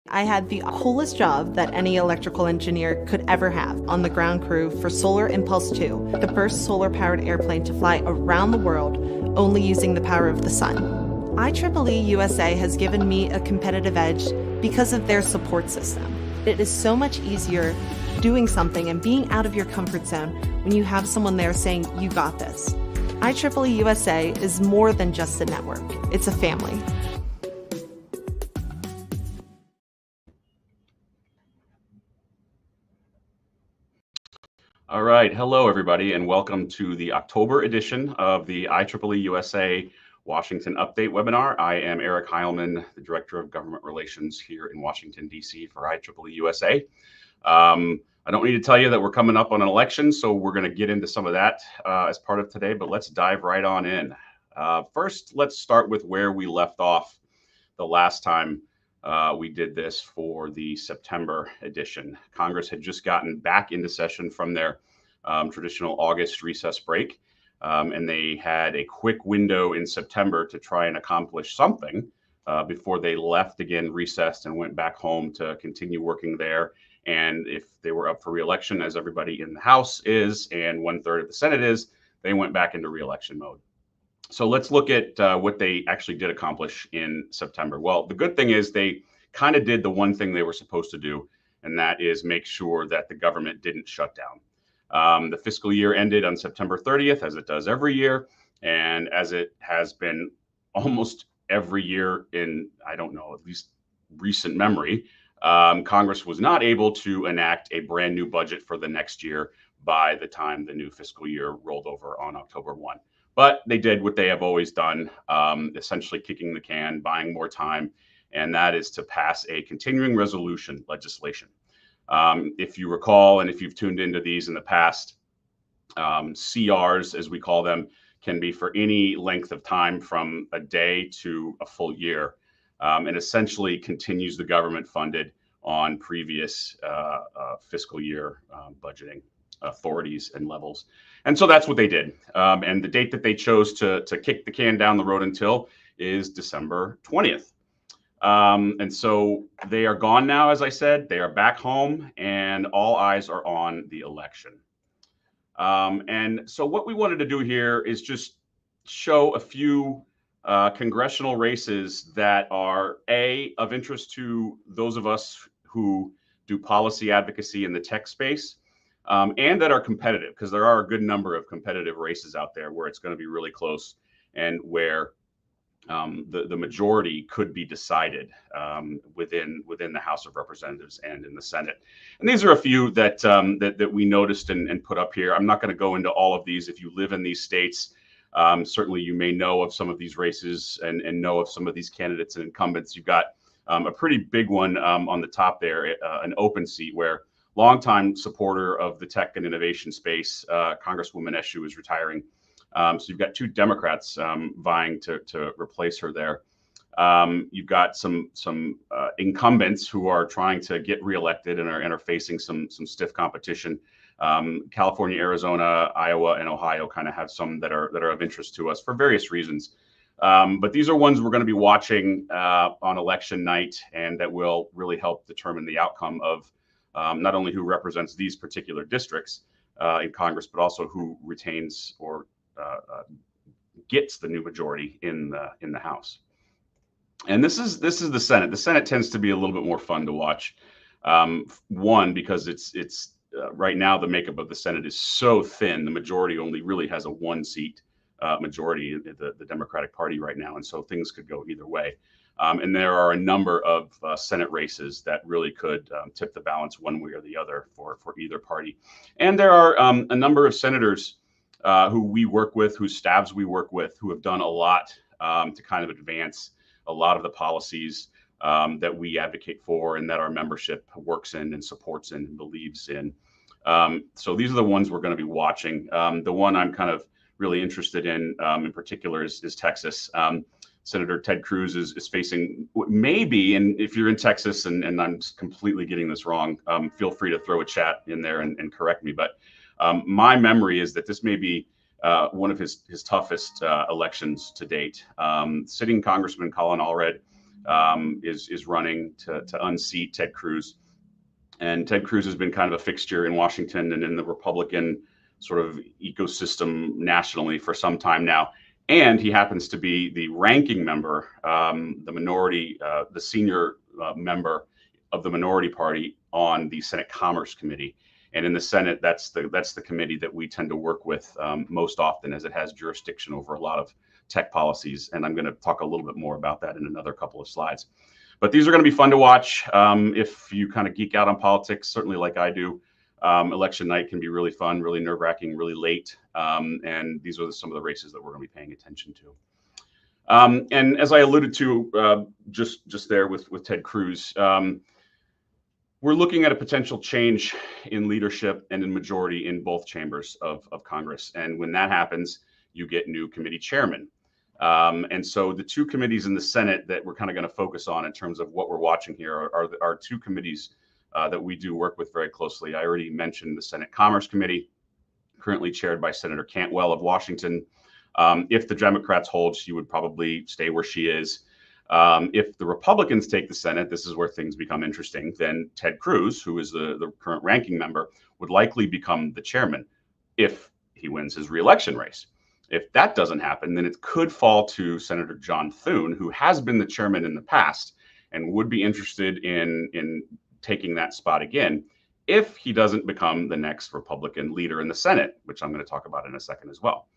I had the coolest job that any electrical engineer could ever have on the ground crew for Solar Impulse 2, the first solar-powered airplane to fly around the world only using the power of the sun. IEEE USA has given me a competitive edge because of their support system. It is so much easier doing something and being out of your comfort zone when you have someone there saying, "You got this." IEEE USA is more than just a network, it's a family. All right. Hello, everybody, and welcome to the October edition of the IEEE USA Washington Update webinar. I am Eric Heilman, the Director of Government Relations here in Washington, D.C. for IEEE USA. I don't need to tell you that we're coming up on an election, so we're going to get into some of that as part of today, but let's dive right on in. First, let's start with where we left off the last time we did this for the September edition. Congress had just gotten back into session from their traditional August recess break, and they had a quick window in September to try and accomplish something before they left again, recessed, and went back home to continue working there. And if they were up for re-election, as everybody in the House is, and 1/3 of the Senate is, they went back into re-election mode. So let's look at what they actually did accomplish in September. Well, the good thing is they kind of did the one thing they were supposed to do, and that is make sure that the government didn't shut down. The fiscal year ended on September 30th, as it does every year, and as it has been almost every year in, I don't know, at least recent memory, Congress was not able to enact a brand new budget for the next year by the time the new fiscal year rolled over on October 1. But they did what they have always done, essentially kicking the can, buying more time, and that is to pass a continuing resolution legislation. If you recall, and if you've tuned into these in the past, CRs, as we call them, can be for any length of time from a day to a full year, and essentially continues the government funded on previous fiscal year budgeting authorities and levels. And so that's what they did. And the date that they chose to kick the can down the road until is December 20th. And so they are gone now, as I said, they are back home, and all eyes are on the election. And so what we wanted to do here is just show a few congressional races that are of interest to those of us who do policy advocacy in the tech space, and that are competitive, because there are a good number of competitive races out there where it's going to be really close and where the majority could be decided within the House of Representatives and in the Senate. And these are a few that that we noticed and put up here. I'm not going to go into all of these. If you live in these states, certainly you may know of some of these races and know of some of these candidates and incumbents. You've got a pretty big one on the top there, an open seat where longtime supporter of the tech and innovation space, Congresswoman Eshoo, is retiring. So you've got two Democrats vying to replace her there. You've got some incumbents who are trying to get reelected and are facing some stiff competition. California, Arizona, Iowa, and Ohio kind of have some that are of interest to us for various reasons. But these are ones we're going to be watching on election night, and that will really help determine the outcome of not only who represents these particular districts in Congress, but also who retains or gets the new majority in the House. And this is the Senate. The Senate tends to be a little bit more fun to watch. One, because it's right now the makeup of the Senate is so thin. The majority only really has a 1-seat majority, the Democratic Party right now, and so things could go either way. And there are a number of Senate races that really could tip the balance one way or the other for either party. And there are a number of senators who we work with, whose staffs we work with, who have done a lot to kind of advance a lot of the policies that we advocate for and that our membership works in and supports in and believes in. So these are the ones we're going to be watching. The one I'm kind of really interested in particular is Texas. Senator Ted Cruz is facing maybe, and if you're in Texas and I'm completely getting this wrong, feel free to throw a chat in there and correct me. But my memory is that this may be one of his toughest elections to date. Sitting Congressman Colin Allred is running to unseat Ted Cruz. And Ted Cruz has been kind of a fixture in Washington and in the Republican sort of ecosystem nationally for some time now. And he happens to be the ranking member, the senior member of the minority party on the Senate Commerce Committee. And in the Senate, that's the committee that we tend to work with most often, as it has jurisdiction over a lot of tech policies. And I'm going to talk a little bit more about that in another couple of slides. But these are going to be fun to watch if you kind of geek out on politics, certainly like I do. Election night can be really fun, really nerve-wracking, really late. And these are some of the races that we're going to be paying attention to. And as I alluded to just there with Ted Cruz, we're looking at a potential change in leadership and in majority in both chambers of Congress. And when that happens, you get new committee chairmen. And so the two committees in the Senate that we're kind of going to focus on in terms of what we're watching here are two committees that we do work with very closely. I already mentioned the Senate Commerce Committee, currently chaired by Senator Cantwell of Washington. If the Democrats hold, she would probably stay where she is. If the Republicans take the Senate, this is where things become interesting, then Ted Cruz, who is the current ranking member, would likely become the chairman if he wins his reelection race. If that doesn't happen, then it could fall to Senator John Thune, who has been the chairman in the past and would be interested in taking that spot again if he doesn't become the next Republican leader in the Senate, which I'm going to talk about in a second as well.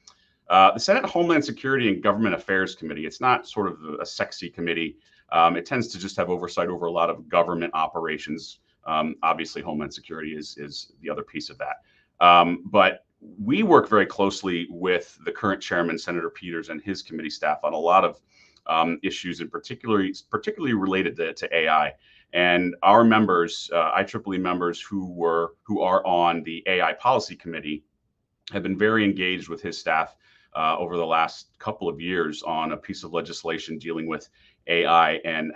The Senate Homeland Security and Government Affairs Committee, it's not sort of a sexy committee. It tends to just have oversight over a lot of government operations. Obviously, Homeland Security is the other piece of that. But we work very closely with the current chairman, Senator Peters, and his committee staff on a lot of issues, and particularly related to AI. And our members, IEEE members who are on the AI Policy Committee, have been very engaged with his staff over the last couple of years on a piece of legislation dealing with AI and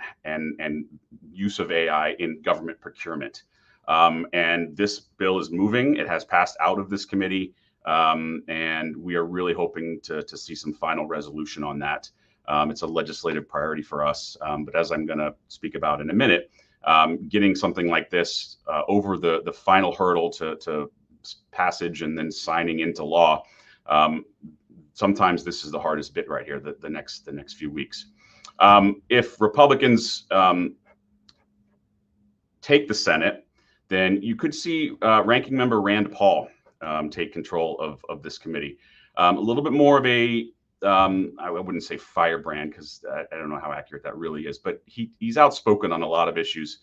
use of AI in government procurement. And this bill is moving. It has passed out of this committee, and we are really hoping to see some final resolution on that. It's a legislative priority for us, but as I'm going to speak about in a minute, getting something like this over the final hurdle to passage and then signing into law, sometimes this is the hardest bit right here, the next few weeks. If Republicans take the Senate, then you could see Ranking Member Rand Paul take control of this committee. A little bit more of a, I wouldn't say firebrand, because I don't know how accurate that really is, but he's outspoken on a lot of issues,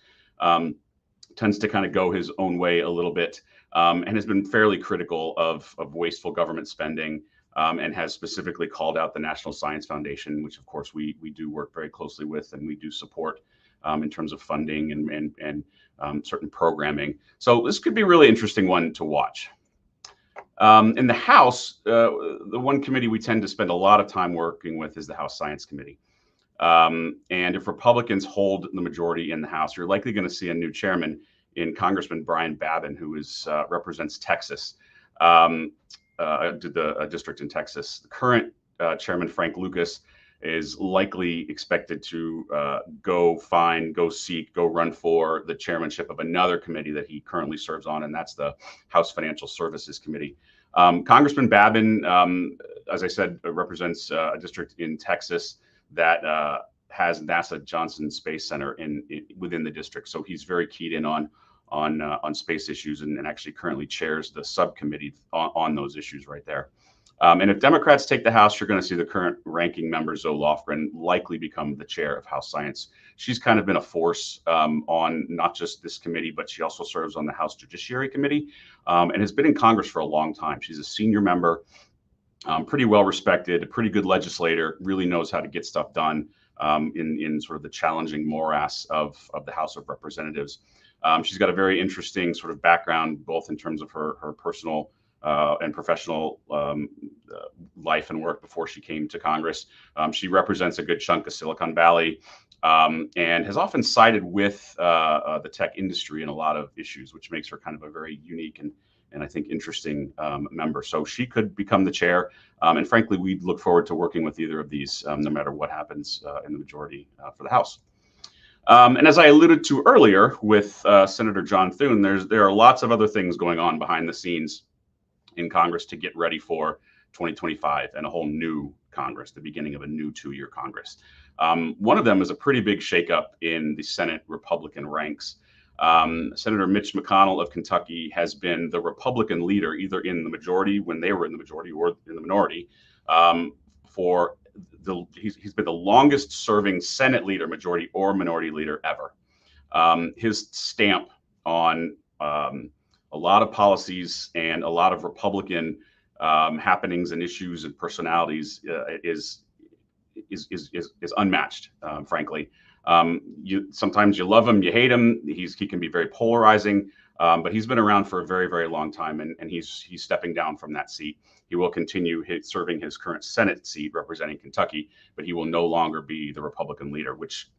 tends to kind of go his own way a little bit, and has been fairly critical of wasteful government spending, and has specifically called out the National Science Foundation, which of course we do work very closely with and we do support in terms of funding and certain programming. So this could be a really interesting one to watch. In the House, the one committee we tend to spend a lot of time working with is the House Science Committee. And if Republicans hold the majority in the House, you're likely going to see a new chairman in Congressman Brian Babin, who represents Texas, a district in Texas. The current chairman, Frank Lucas, is likely expected to go run for the chairmanship of another committee that he currently serves on, and that's the House Financial Services Committee. Congressman Babin, as I said, represents a district in Texas that has NASA Johnson Space Center within the district. So he's very keyed in on space issues and actually currently chairs the subcommittee on those issues right there. And if Democrats take the House, you're going to see the current ranking member, Zoe Lofgren, likely become the chair of House Science. She's kind of been a force on not just this committee, but she also serves on the House Judiciary Committee and has been in Congress for a long time. She's a senior member, pretty well respected, a pretty good legislator, really knows how to get stuff done in sort of the challenging morass of the House of Representatives. She's got a very interesting sort of background, both in terms of her personal and professional life and work before she came to Congress. She represents a good chunk of Silicon Valley and has often sided with the tech industry in a lot of issues, which makes her kind of a very unique and I think interesting member. So she could become the chair. And frankly, we look forward to working with either of these, no matter what happens in the majority for the House. And as I alluded to earlier with Senator John Thune, there are lots of other things going on behind the scenes in Congress to get ready for 2025 and a whole new Congress, the beginning of a new 2-year Congress. One of them is a pretty big shakeup in the Senate Republican ranks. Senator Mitch McConnell of Kentucky has been the Republican leader, either in the majority when they were in the majority or in the minority, he's been the longest serving Senate leader, majority or minority leader ever. His stamp on a lot of policies and a lot of Republican happenings and issues and personalities is unmatched, frankly. Sometimes you love him, you hate him. He can be very polarizing, but he's been around for a very, very long time, and he's stepping down from that seat. He will continue serving his current Senate seat representing Kentucky, but he will no longer be the Republican leader, which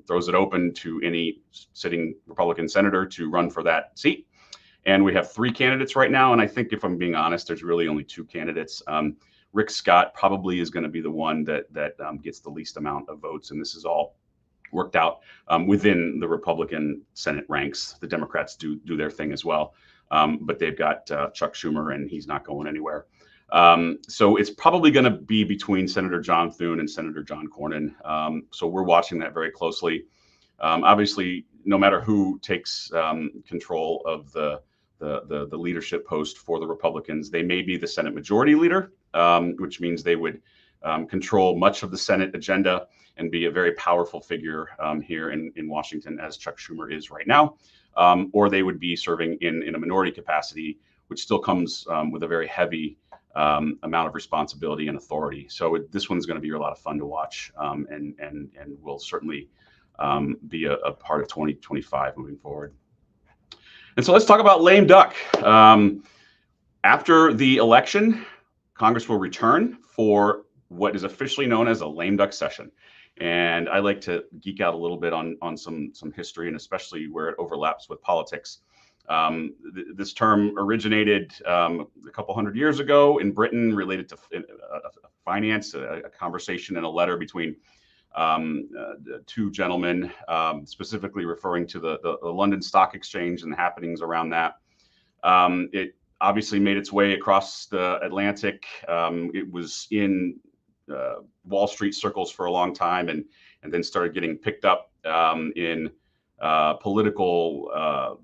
throws it open to any sitting Republican senator to run for that seat. And we have 3 candidates right now, and I think, if I'm being honest, there's really only 2 candidates. Rick Scott probably is going to be the one that gets the least amount of votes, and this is all worked out within the Republican Senate ranks. The Democrats do their thing as well, but they've got Chuck Schumer, and he's not going anywhere. So it's probably going to be between Senator John Thune and Senator John Cornyn. So we're watching that very closely. Obviously, no matter who takes control of the leadership post for the Republicans, they may be the Senate Majority Leader, which means they would control much of the Senate agenda and be a very powerful figure here in Washington, as Chuck Schumer is right now, or they would be serving in a minority capacity, which still comes with a very heavy amount of responsibility and authority. So this one's going to be a lot of fun to watch, and will certainly be a part of 2025 moving forward. And so let's talk about lame duck. After the election, Congress will return for what is officially known as a lame duck session. And I like to geek out a little bit on some history, and especially where it overlaps with politics. This term originated a couple hundred years ago in Britain, related to finance, a conversation and a letter between 2 gentlemen, specifically referring to the London Stock Exchange and the happenings around that. It obviously made its way across the Atlantic. It was in Wall Street circles for a long time, and then started getting picked up in political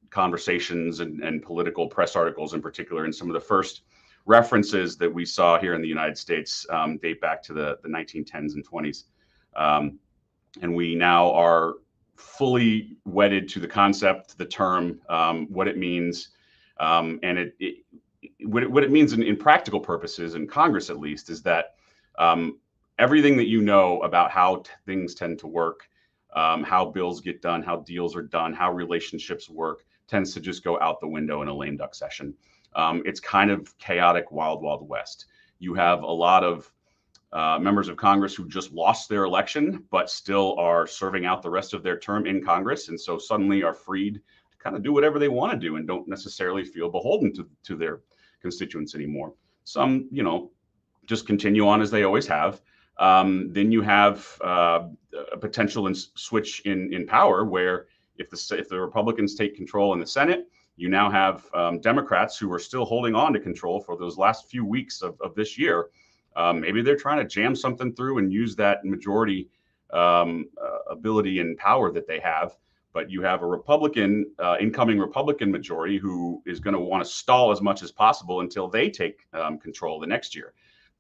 conversations and political press articles in particular. And some of the first references that we saw here in the United States date back to the 1910s and 20s. And we now are fully wedded to the concept, the term, what it means, and what it means in practical purposes, in Congress at least, is that everything that you know about how things tend to work, how bills get done, how deals are done, how relationships work, tends to just go out the window in a lame duck session. It's kind of chaotic, wild, wild west. You have a lot of members of Congress who just lost their election, but still are serving out the rest of their term in Congress, and so suddenly are freed to kind of do whatever they want to do and don't necessarily feel beholden to their constituents anymore. Some, just continue on as they always have. Then you have a potential switch in power, where if the Republicans take control in the Senate, you now have Democrats who are still holding on to control for those last few weeks of this year. Maybe they're trying to jam something through and use that majority ability and power that they have. But you have a incoming Republican majority who is going to want to stall as much as possible until they take control the next year.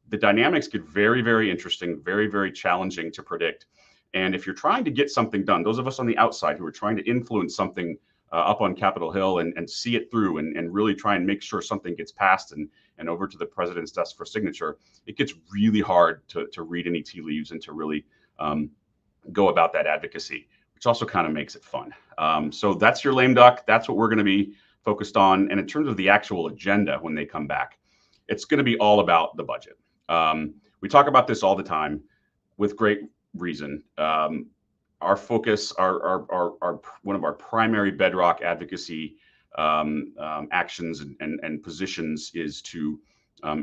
The dynamics get very, very interesting, very, very challenging to predict. And if you're trying to get something done, those of us on the outside who are trying to influence something up on Capitol Hill and see it through and really try and make sure something gets passed and over to the president's desk for signature, it gets really hard to read any tea leaves and to really go about that advocacy, which also kind of makes it fun. So that's your lame duck. That's what we're going to be focused on. And in terms of the actual agenda when they come back, it's going to be all about the budget. We talk about this all the time with great reason. Our focus, our one of our primary bedrock advocacy actions and positions is to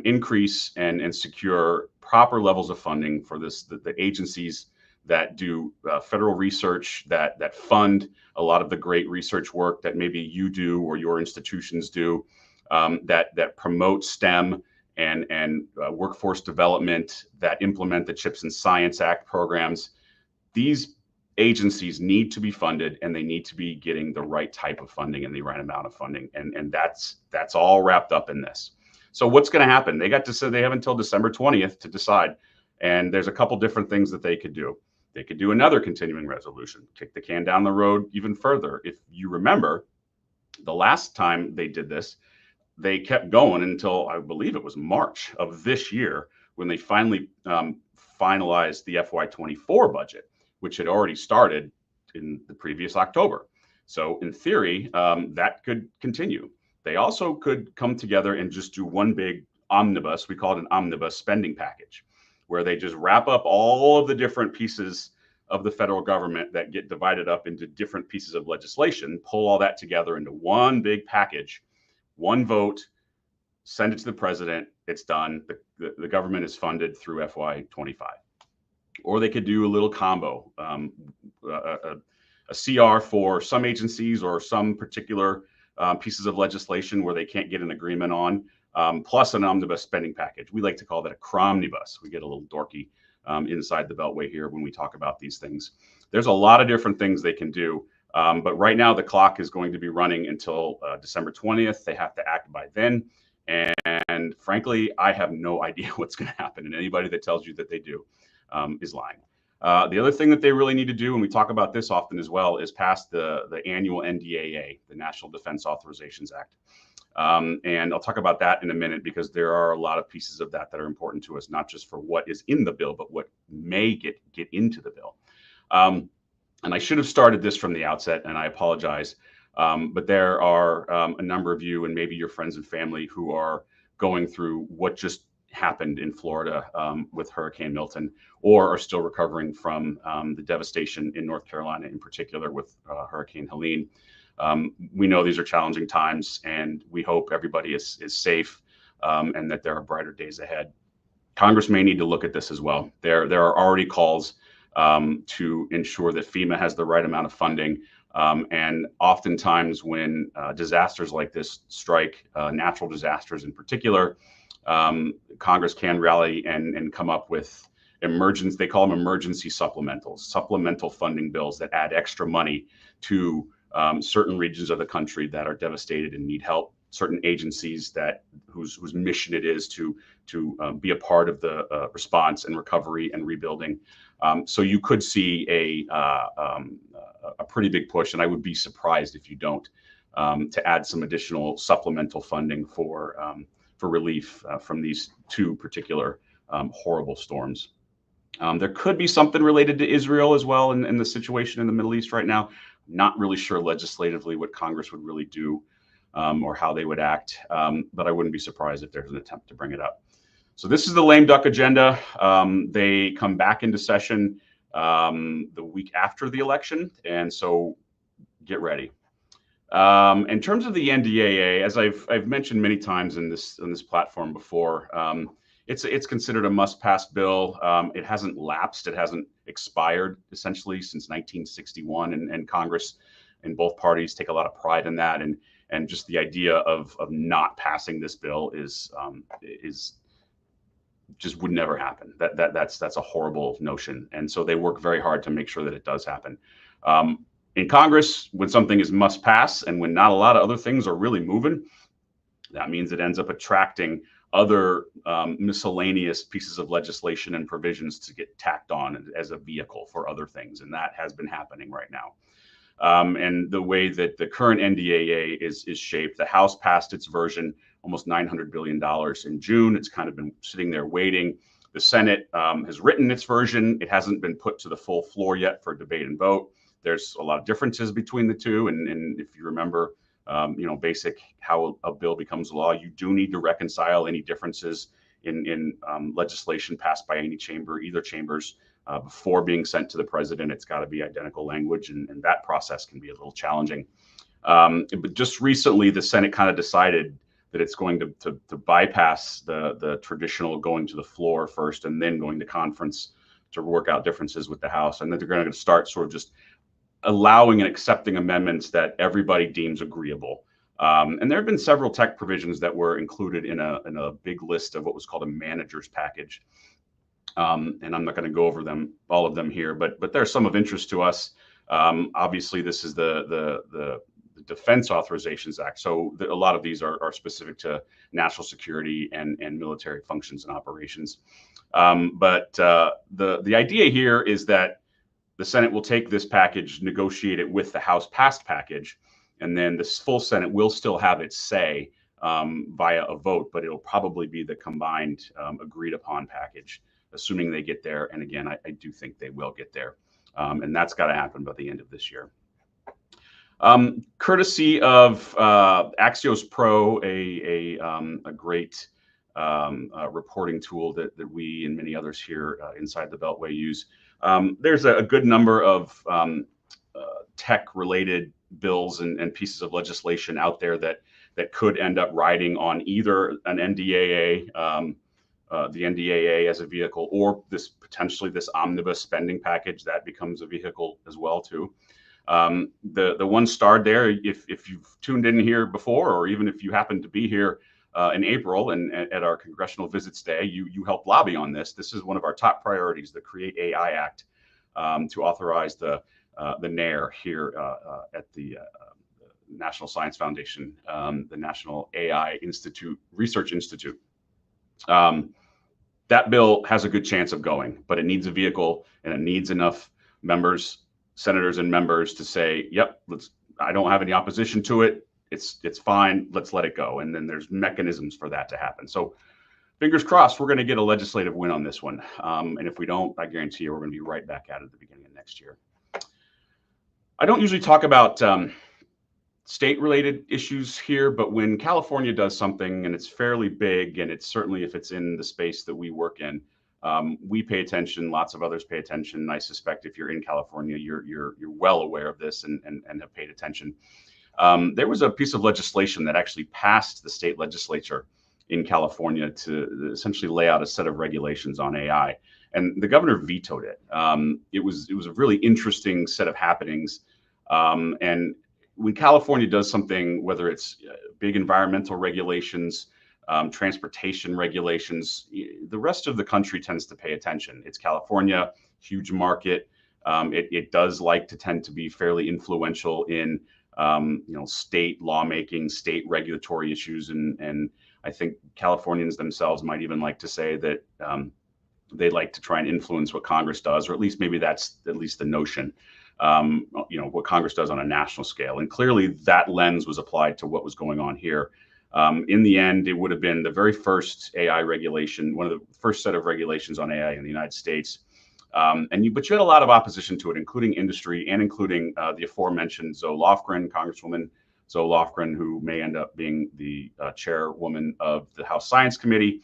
increase and secure proper levels of funding for the agencies that do federal research, that fund a lot of the great research work that maybe you do or your institutions do, that promote STEM and workforce development, that implement the CHIPS and Science Act programs. These agencies need to be funded, and they need to be getting the right type of funding and the right amount of funding, and that's all wrapped up in this. So what's going to happen? They have until December 20th to decide, and there's a couple different things that they could do. They could do another continuing resolution, kick the can down the road even further. If you remember, the last time they did this, they kept going until I believe it was March of this year when they finally finalized the FY24 budget, which had already started in the previous October. So in theory, that could continue. They also could come together and just do one big omnibus. We call it an omnibus spending package, where they just wrap up all of the different pieces of the federal government that get divided up into different pieces of legislation, pull all that together into one big package, one vote, send it to the president, it's done. The government is funded through FY25. Or they could do a little combo, a CR for some agencies or some particular pieces of legislation where they can't get an agreement on, plus an omnibus spending package. We like to call that a cromnibus. We get a little dorky inside the Beltway here when we talk about these things. There's a lot of different things they can do, but right now the clock is going to be running until December 20th. They have to act by then. And frankly, I have no idea what's going to happen. And anybody that tells you that they do is lying. The other thing that they really need to do, and we talk about this often as well, is pass the annual NDAA, the National Defense Authorizations Act. And I'll talk about that in a minute, because there are a lot of pieces of that that are important to us, not just for what is in the bill, but what may get into the bill. And I should have started this from the outset, and I apologize. But there are a number of you, and maybe your friends and family, who are going through what just happened in Florida with Hurricane Milton, or are still recovering from the devastation in North Carolina, in particular with Hurricane Helene. We know these are challenging times, and we hope everybody is safe and that there are brighter days ahead. Congress may need to look at this as well. There are already calls to ensure that FEMA has the right amount of funding. And oftentimes when disasters like this strike, natural disasters in particular, Congress can rally and come up with they call them emergency supplementals, supplemental funding bills that add extra money to certain regions of the country that are devastated and need help, certain agencies whose mission it is to be a part of the response and recovery and rebuilding. So you could see a pretty big push, and I would be surprised if you don't, to add some additional supplemental funding for relief from these two particular horrible storms. There could be something related to Israel as well in the situation in the Middle East right now. Not really sure legislatively what Congress would really do or how they would act, but I wouldn't be surprised if there's an attempt to bring it up. So this is the lame duck agenda. They come back into session the week after the election, and so get ready. In terms of the NDAA, as I've mentioned many times in this platform before, it's considered a must-pass bill. It hasn't lapsed; it hasn't expired essentially since 1961, and Congress and both parties take a lot of pride in that. And just the idea of not passing this bill is just would never happen. That's a horrible notion, and so they work very hard to make sure that it does happen. In Congress, when something is must pass and when not a lot of other things are really moving, that means it ends up attracting other miscellaneous pieces of legislation and provisions to get tacked on as a vehicle for other things. And that has been happening right now. And the way that the current NDAA is shaped, the House passed its version, almost $900 billion in June. It's kind of been sitting there waiting. The Senate has written its version. It hasn't been put to the full floor yet for debate and vote. There's a lot of differences between the two. And if you remember, basic how a bill becomes law, you do need to reconcile any differences in legislation passed by either chambers before being sent to the president. It's got to be identical language, and that process can be a little challenging. But just recently, the Senate kind of decided that it's going to bypass the traditional going to the floor first and then going to conference work out differences with the House, and that they're going to start sort of just allowing and accepting amendments that everybody deems agreeable. And there have been several tech provisions that were included in a big list of what was called a manager's package. And I'm not going to go over all of them here, but there's some of interest to us. Obviously, this is the Defense Authorizations Act. So a lot of these are specific to national security and military functions and operations. But the idea here is that the Senate will take this package, negotiate it with the House passed package, and then the full Senate will still have its say via a vote, but it'll probably be the combined agreed upon package, assuming they get there. And again, I do think they will get there. And that's got to happen by the end of this year. Courtesy of Axios Pro, a great reporting tool that we and many others here inside the Beltway use. There's a good number of tech-related bills and pieces of legislation out there that could end up riding on either an NDAA, the NDAA as a vehicle, or potentially this omnibus spending package that becomes a vehicle as well too. The one starred there, if you've tuned in here before, or even if you happen to be here in April and at our Congressional Visits Day, you helped lobby on this. This is one of our top priorities, the Create AI Act, to authorize the NAIR here at the National Science Foundation, the National AI Research Institute. That bill has a good chance of going, but it needs a vehicle and it needs enough senators and members to say, yep, I don't have any opposition to it. It's fine. Let's let it go. And then there's mechanisms for that to happen. So fingers crossed, we're going to get a legislative win on this one. And if we don't, I guarantee you we're going to be right back at it at the beginning of next year. I don't usually talk about state-related issues here, but when California does something and it's fairly big, and it's certainly if it's in the space that we work in, we pay attention. Lots of others pay attention. And I suspect if you're in California, you're well aware of this and have paid attention. There was a piece of legislation that actually passed the state legislature in California to essentially lay out a set of regulations on AI, and the governor vetoed it. It was a really interesting set of happenings, and when California does something, whether it's big environmental regulations, transportation regulations, the rest of the country tends to pay attention. It's California, huge market. It does like to tend to be fairly influential in state lawmaking, state regulatory issues, and I think Californians themselves might even like to say that they like to try and influence what Congress does, or at least maybe that's at least the notion. What Congress does on a national scale. And clearly that lens was applied to what was going on here. In the end, it would have been the very first AI regulation, one of the first set of regulations on AI in the United States. But you had a lot of opposition to it, including industry and including the aforementioned Zoe Lofgren, Congresswoman Zoe Lofgren, who may end up being the chairwoman of the House Science Committee.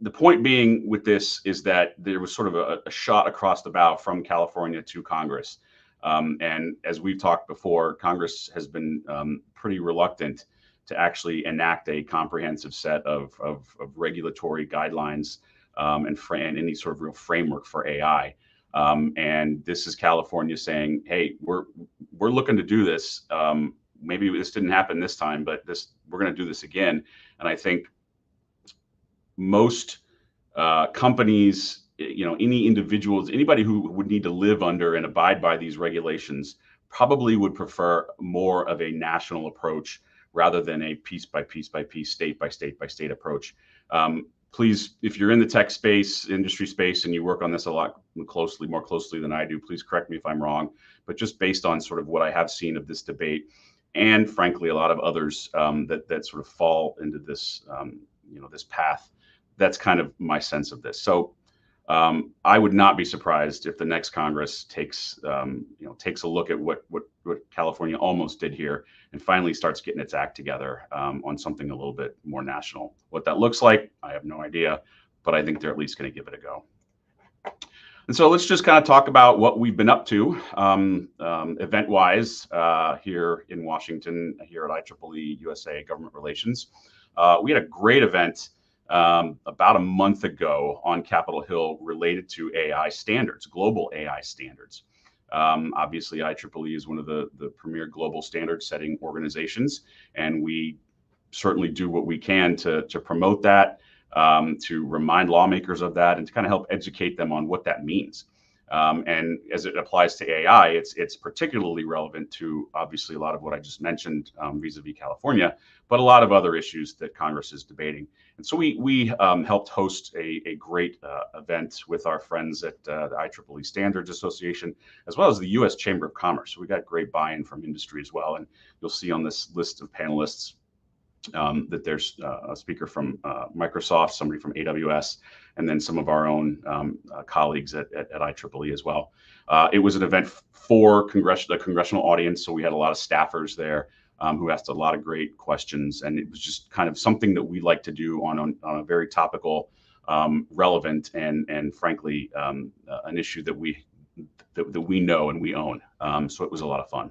The point being with this is that there was sort of a shot across the bow from California to Congress. And as we've talked before, Congress has been pretty reluctant to actually enact a comprehensive set of regulatory guidelines and any sort of real framework for AI. And this is California saying, hey, we're looking to do this. Maybe this didn't happen this time, but we're going to do this again. And I think most companies, any individuals, anybody who would need to live under and abide by these regulations probably would prefer more of a national approach rather than a piece by piece by piece, state by state by state approach. Please, if you're in the tech space, industry space, and you work on this a lot more closely than I do, please correct me if I'm wrong. But just based on sort of what I have seen of this debate, and frankly, a lot of others that sort of fall into this, this path, that's kind of my sense of this. So I would not be surprised if the next Congress takes a look at what California almost did here and finally starts getting its act together on something a little bit more national. What that looks like, I have no idea, but I think they're at least going to give it a go. And so let's just kind of talk about what we've been up to event-wise here in Washington, here at IEEE-USA Government Relations. We had a great event about a month ago on Capitol Hill related to AI standards, global AI standards. Obviously, IEEE is one of the premier global standard setting organizations, and we certainly do what we can to promote that, to remind lawmakers of that, and to kind of help educate them on what that means. And as it applies to AI, it's particularly relevant to obviously a lot of what I just mentioned vis-a-vis California, but a lot of other issues that Congress is debating. And so we helped host a great event with our friends at the IEEE Standards Association, as well as the U.S. Chamber of Commerce. So we got great buy-in from industry as well. And you'll see on this list of panelists that there's a speaker from Microsoft, somebody from AWS, and then some of our own colleagues at IEEE as well. It was an event for the congressional audience, so we had a lot of staffers there who asked a lot of great questions, and it was just kind of something that we like to do on a very topical, relevant, and frankly, an issue that we know and we own. So it was a lot of fun.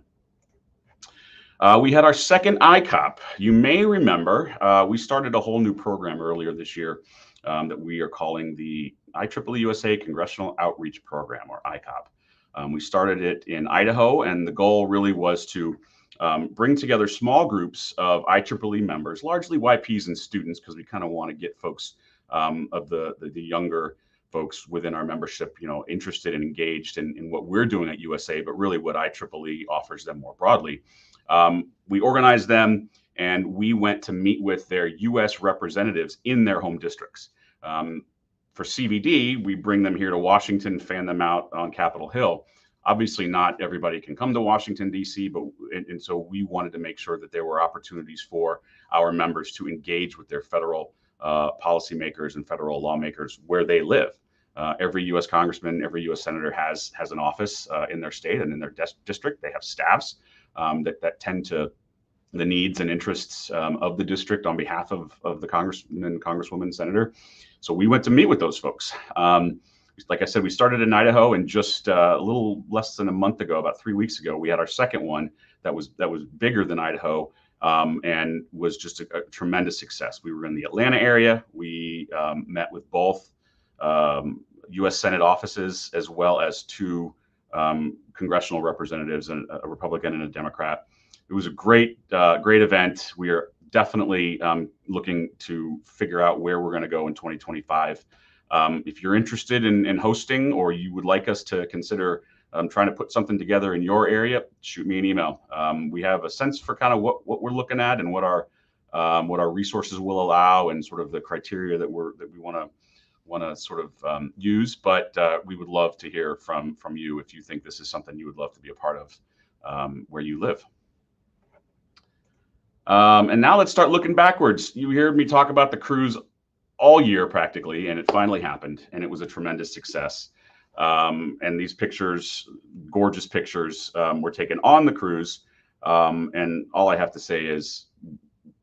We had our second ICOP. You may remember we started a whole new program earlier this year that we are calling the IEEE-USA Congressional Outreach Program, or ICOP. We started it in Idaho, and the goal really was to bring together small groups of IEEE members, largely YPs and students, because we kind of want to get folks of the younger folks within our membership, interested and engaged in what we're doing at USA, but really what IEEE offers them more broadly. We organized them, and we went to meet with their U.S. representatives in their home districts. For CVD, we bring them here to Washington, fan them out on Capitol Hill. Obviously, not everybody can come to Washington, D.C., and so we wanted to make sure that there were opportunities for our members to engage with their federal policymakers and federal lawmakers where they live. Every U.S. congressman, every U.S. senator has an office in their state and in their district. They have staffs that tend to the needs and interests of the district on behalf of the congressman, congresswoman, senator. So we went to meet with those folks. Like I said, we started in Idaho, and just a little less than a month ago, about 3 weeks ago, we had our second one that was bigger than Idaho, and was just a tremendous success. We were in the Atlanta area. We met with both U.S. Senate offices, as well as two congressional representatives, and a Republican and a Democrat. It was a great event. We are definitely looking to figure out where we're going to go in 2025. If you're interested in hosting, or you would like us to consider trying to put something together in your area, shoot me an email. We have a sense for kind of what we're looking at, and what our resources will allow, and sort of the criteria that we want to sort of use. But we would love to hear from you if you think this is something you would love to be a part of where you live. And now let's start looking backwards. You heard me talk about the cruise all year practically, and it finally happened, and it was a tremendous success. And these pictures, gorgeous pictures, were taken on the cruise. And all I have to say is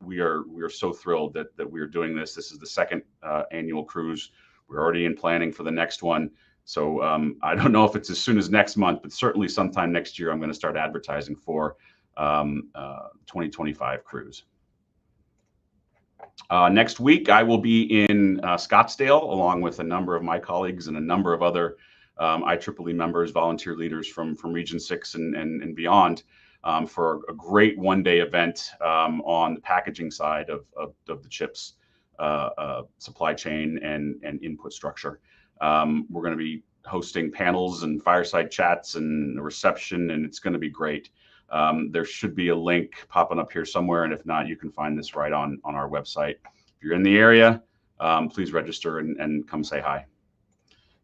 we are so thrilled that we are doing this. This is the second annual cruise. We're already in planning for the next one. So I don't know if it's as soon as next month, but certainly sometime next year, I'm going to start advertising for 2025 cruise. Next week, I will be in Scottsdale, along with a number of my colleagues and a number of other IEEE members, volunteer leaders from Region 6 and beyond, for a great one-day event on the packaging side of the chips supply chain and input structure. We're going to be hosting panels and fireside chats and a reception, and it's going to be great. There should be a link popping up here somewhere, and if not, you can find this right on our website. If you're in the area, please register and come say hi.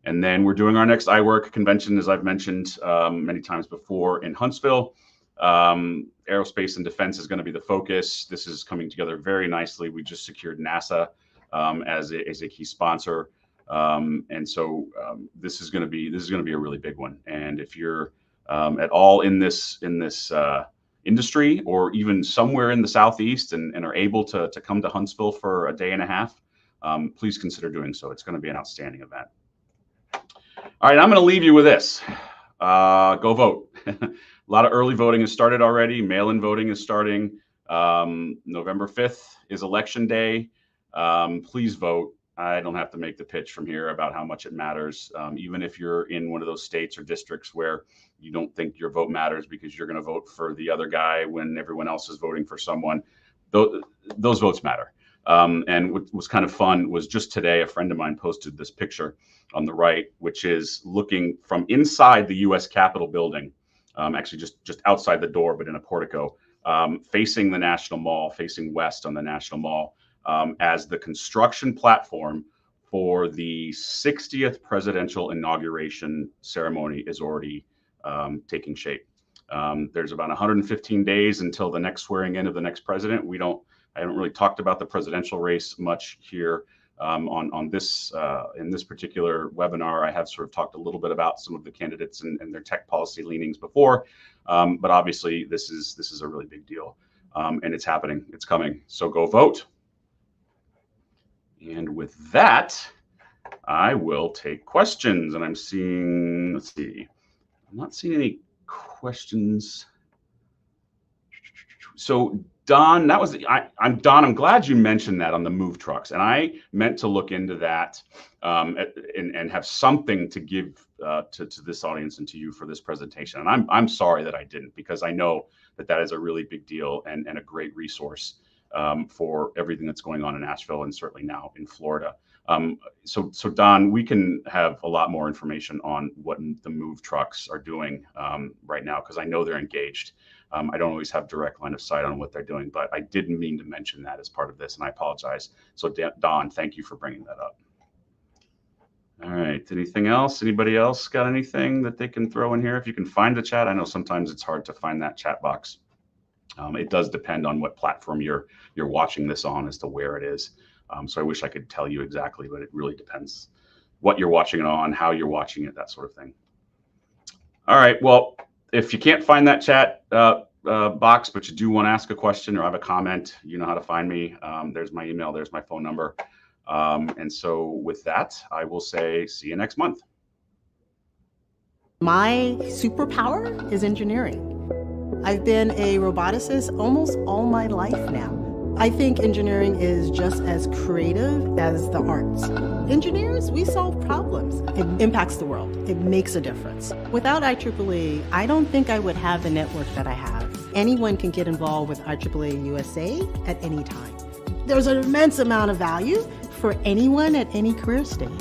And then we're doing our next iWork convention, as I've mentioned many times before, in Huntsville. Aerospace and defense is going to be the focus. This is coming together very nicely. We just secured NASA as a key sponsor, and so this is going to be a really big one. And if you're at all in this industry, or even somewhere in the Southeast, and are able to come to Huntsville for a day and a half, please consider doing so. It's going to be an outstanding event. All right, I'm going to leave you with this. Go vote. A lot of early voting has started already. Mail-in voting is starting. November 5th is election day. Please vote. I don't have to make the pitch from here about how much it matters. Even if you're in one of those states or districts where you don't think your vote matters because you're going to vote for the other guy when everyone else is voting for someone, those votes matter. And what was kind of fun was just today, a friend of mine posted this picture on the right, which is looking from inside the U.S. Capitol building, actually just outside the door, but in a portico, facing the National Mall, facing west on the National Mall, as the construction platform for the 60th presidential inauguration ceremony is already taking shape. There's about 115 days until the next swearing in of the next president. I haven't really talked about the presidential race much here on this in this particular webinar. I have sort of talked a little bit about some of the candidates and their tech policy leanings before, but obviously this is a really big deal, and it's happening. It's coming. So go vote. And with that, I will take questions. And I'm seeing, let's see, I'm not seeing any questions. So Don, I'm Don. I'm glad you mentioned that on the move trucks, and I meant to look into that and have something to give to this audience and to you for this presentation. And I'm sorry that I didn't, because I know that is a really big deal and a great resource for everything that's going on in Asheville and certainly now in Florida. So Don, we can have a lot more information on what the move trucks are doing right now, because I know they're engaged. I don't always have direct line of sight on what they're doing, but I didn't mean to mention that as part of this, and I apologize. So Don, thank you for bringing that up. All right, anything else? Anybody else got anything that they can throw in here? If you can find the chat, I know sometimes it's hard to find that chat box. It does depend on what platform you're watching this on as to where it is. So I wish I could tell you exactly, but it really depends what you're watching it on, how you're watching it, that sort of thing. All right, well, if you can't find that chat box, but you do want to ask a question or have a comment, you know how to find me. There's my email, there's my phone number. And so with that, I will say, see you next month. My superpower is engineering. I've been a roboticist almost all my life now. I think engineering is just as creative as the arts. Engineers, we solve problems. It impacts the world. It makes a difference. Without IEEE, I don't think I would have the network that I have. Anyone can get involved with IEEE USA at any time. There's an immense amount of value for anyone at any career stage.